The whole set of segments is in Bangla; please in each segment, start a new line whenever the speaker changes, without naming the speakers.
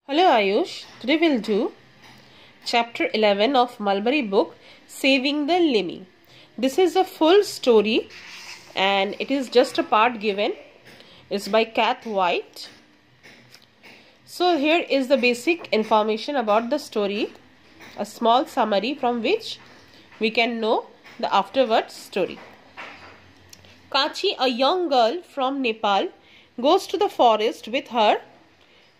Hello Ayush, today we'll do chapter 11 of Mulberry book Saving the Limmy. This is a full story and it is just a part given. It's by Kath White. So here is the basic information about the story, a small summary from which we can know the afterwards story. Kachi, a young girl from Nepal, goes to the forest with her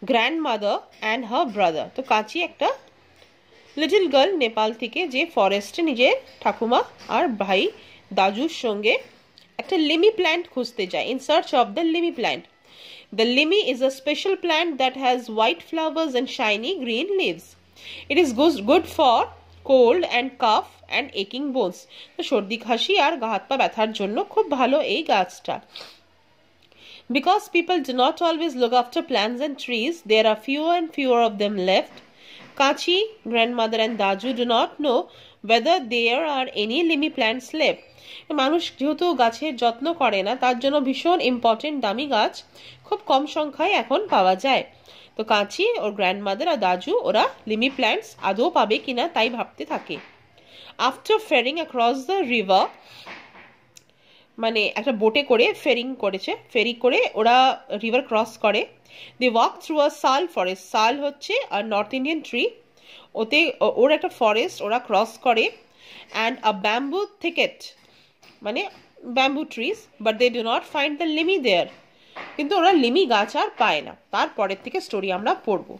grandmother and her brother. তো কাচি একটা লিটল গার্ল নেপাল থেকে যে ফরেস্টে নিজের ঠাকুমা আর ভাই দাজুর সঙ্গে একটা লিমি প্ল্যান্ট খুঁজতে যায় in search of the limy plant. The limy is a special plant that has white flowers and shiny green leaves. It is good for cold and cough and aching bones. তো সর্দি কাশি আর গা হাত পা ব্যথার জন্য খুব ভালো এই গাছটা. Because people do not always look after plants and trees, there are fewer and fewer of them left. Kachi, grandmother and Daju do not know whether there are any limy plants left. মানুষ যেহেতু গাছের যত্ন করে না তার জন্য ভীষণ ইম্পর্টেন্ট দামি গাছ খুব কম সংখ্যায় এখন পাওয়া যায় তো কাচি ওর গ্র্যান্ডমাদার আর দাজু ওরা লিমি প্ল্যান্টস আদৌ পাবে কিনা তাই ভাবতে থাকে আফটার ফেরিং অ্যাক্রস দ্য রিভার মানে একটা বোটে করে ফেরি করে ওরা রিভার ক্রস করে দে ওয়াক থ্রু আ সাল ফরেস্ট সাল হচ্ছে আর নর্থ ইন্ডিয়ান ট্রি ওতে ওর একটা ফরেস্ট ওরা ক্রস করে অ্যান্ড আ ব্যাম্বু থিকেট মানে bamboo trees but they do not find the লিমি দেয়ার কিন্তু ওরা লিমি গাছ আর পায় না তারপরের থেকে স্টোরি আমরা পড়বো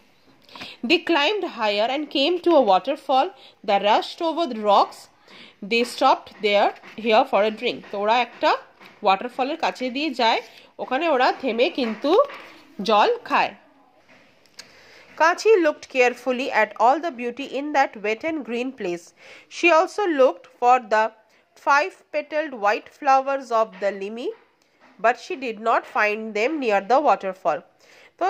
they climbed higher and came to a waterfall the rushed over the rocks they stopped here for a drink তো ওরা একটা ওয়াটারফলের কাছে দিয়ে যায় ওখানে ওরা থেমে কিন্তু জল খায় Kachi looked carefully at all the beauty in that wet and green place. She also looked for the 5-petaled white flowers of the limy, but she did not find them near the waterfall. তো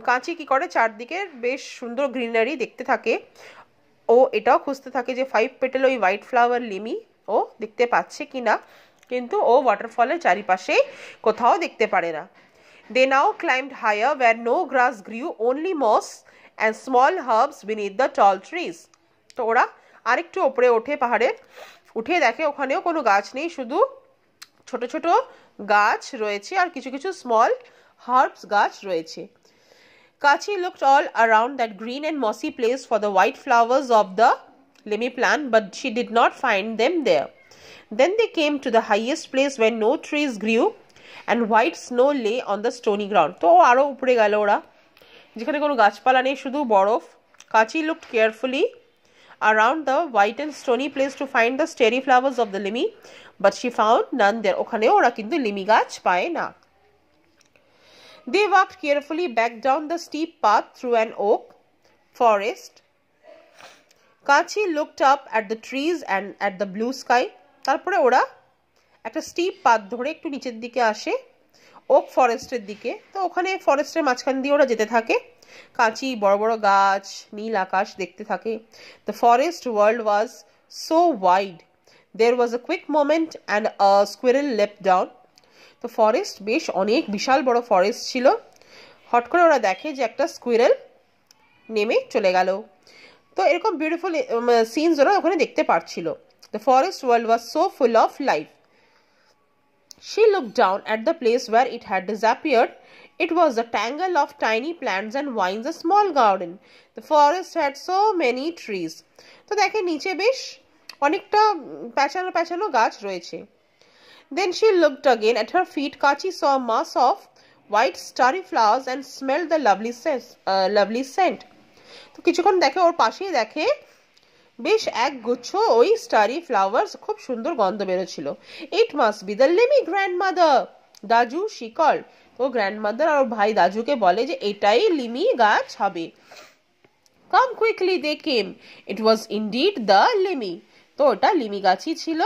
কাঁচি কি করে চারদিকে বেশ সুন্দর গ্রিনারি দেখতে থাকে ও এটাও খুঁজতে থাকে যে 5 পেটাল ওই হোয়াইট ফ্লাওয়ার লিমি ও দেখতে পাচ্ছে কিনা কিন্তু ও ওয়াটারফলের চারিপাশে কোথাও দেখতে পারে না They now climbed higher where no grass grew, only moss and small herbs beneath the tall trees. তো ওরা আরেকটু উপরে ওঠে পাহাড়ে উঠে দেখে ওখানেও কোনো গাছ নেই শুধু ছোট ছোট গাছ রয়েছে আর কিছু কিছু স্মল হার্বস গাছ রয়েছে Kachi looked all around that green and mossy place for the white flowers of the limy plant, but she did not find them there. Then they came to the highest place where no trees grew and white snow lay on the stony ground. তো আরো উপরে গেল ওরা যেখানে কোনো গাছপালা নেই শুধু বরফ Kachi looked carefully around the white and stony place to find the starry flowers of the limy, but she found none there. ওখানেও ওরা কিন্তু লিমি গাছ পায় না They walked carefully back down the steep path through an oak forest. Kachi looked up at the trees and at the blue sky. তারপরে ওরা একটা স্টিপ পাথ ধরে একটু নিচের দিকে আসে ওক ফরেস্টের দিকে তো ওখানে ফরেস্টের মাঝখান দিয়ে ওরা যেতে থাকে কাঁচি বড় বড় গাছ নীল আকাশ দেখতে থাকে The forest world was so wide. There was a quick moment and a squirrel leapt down. তো ফরেস্ট বেশ অনেক বিশাল বড় ফরেস্ট ছিল হট করে ওরা দেখে যে একটা স্কুইরেল নেমে চলে গেল তো এরকম বিউটিফুল সিনস ওরা ওখানে দেখতে পারছিল The forest world was so full of life. She looked down at the place where it had disappeared. It was a tangle of tiny plants and vines, a small garden. The forest had so many trees. তো দেখে নিচে বেশ অনেকটা প্যাঁচানো প্যাঁচানো গাছ রয়েছে Then she looked again at her feet. Kachi saw a mass of white starry flowers and smelled the lovely scent. তো কিছুক্ষণ দেখে ওর পাশেই দেখে বেশ এক গুচ্ছ ওই স্টারি ফ্লাওয়ার্স খুব সুন্দর গন্ধ বেরোচ্ছিল It must be the limy grandmother. দাজু she called. তো গ্র্যান্ডমাদার আর ভাই দাজুকে বলে যে এটাই লিমি গাছ হবে Come quickly they came. It was indeed the limy. তো ওটা লিমি গাছই ছিল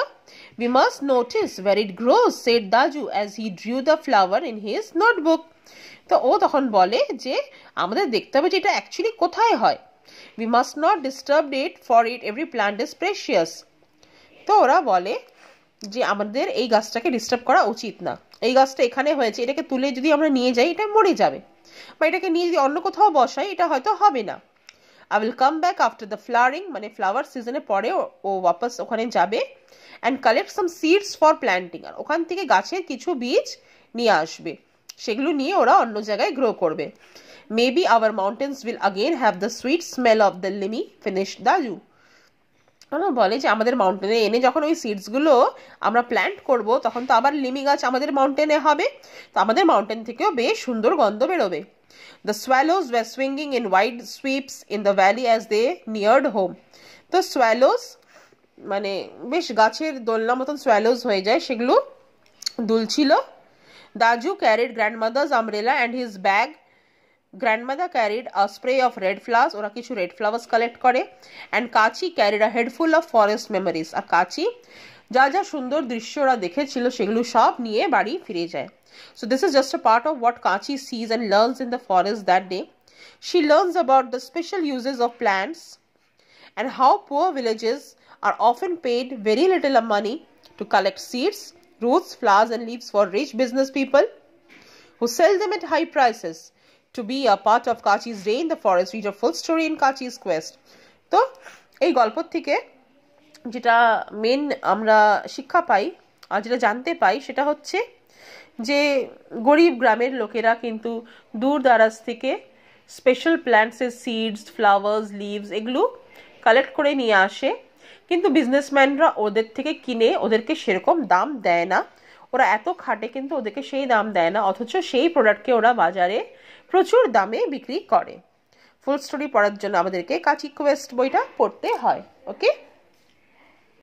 We must notice where it grows, said Daju as he drew the flower in his notebook. তো ও তখন বলে যে আমাদের দেখতে হবে যে এটা অ্যাকচুয়ালি কোথায় হয় We must not disturb it, for it every plant is precious. তো ওরা বলে যে আমাদের এই গাছটাকে ডিস্টার্ব করা উচিত না এই গাছটা এখানে হয়েছে, এটাকে তুলে যদি আমরা নিয়ে যাই এটা মরে যাবে, বা এটাকে নিয়ে যদি অন্য কোথাও বসাই এটা হয়তো হবে না। I will come back after the flowering, মানে ফ্লাওয়ার সিজনে পরে ও ওয়াপস ওখানে যাবে, and collect some seeds for planting, আর ওখান থেকে গাছের কিছু বীজ নিয়ে আসবে, সেগুলো নিয়ে ওরা অন্য জায়গায় গ্রো করবে। Maybe our mountains will again have the sweet smell of the limi, finished Daju. বলে যে আমাদের মাউন্টেনে এনে যখন ওই সিডসগুলো আমরা প্ল্যান্ট করব তখন তো আবার লিমি গাছ আমাদের মাউন্টেনে হবে, তো আমাদের মাউন্টেন থেকেও বেশ সুন্দর গন্ধ বেরোবে। The swallows were swinging in wide sweeps in the valley as they neared home. তো swallows মানে বেশ গাছের দোলনা মতন swallows হয়ে যায়, সেগুলো দুলছিল। Daju carried grandmother's umbrella and his bag. Grandmother carried a spray of red flowers, ওরা কিছু red flowers collect করে, and Kachi carried a head full of forest memories, আর কাচি যা যা সুন্দর দৃশ্য ওরা দেখেছিল সেগুলো সব নিয়ে বাড়ি ফিরে যায়। So this is just a part of what Kachi sees and learns in the forest that day. She learns about the special uses of plants and how poor villages are often paid very little money to collect seeds, roots, flowers and leaves for rich business people who sell them at high prices. To be a part of Kachi's day in the forest, read a full story in Kachi's quest. তো এই গল্প থেকে যেটা মেন আমরা শিক্ষা পাই আর যেটা জানতে পাই সেটা হচ্ছে যে গরিব গ্রামের লোকেরা কিন্তু দূর দারাজ থেকে স্পেশাল প্ল্যান্টসের সিডস, ফ্লাওয়ার্স, লিভস এগুলো কালেক্ট করে নিয়ে আসে, কিন্তু বিজনেসম্যানরা ওদের থেকে কিনে ওদেরকে সেরকম দাম দেয় না, ওরা এত খাটে কিন্তু ওদেরকে সেই দাম দেয় না, অথচ সেই প্রোডাক্টকে ওরা বাজারে প্রচুর দামে বিক্রি করে। ফুল স্টোরি পড়ার জন্য আমাদেরকে কাচি কোয়েস্ট বইটা পড়তে হয়। ওকে।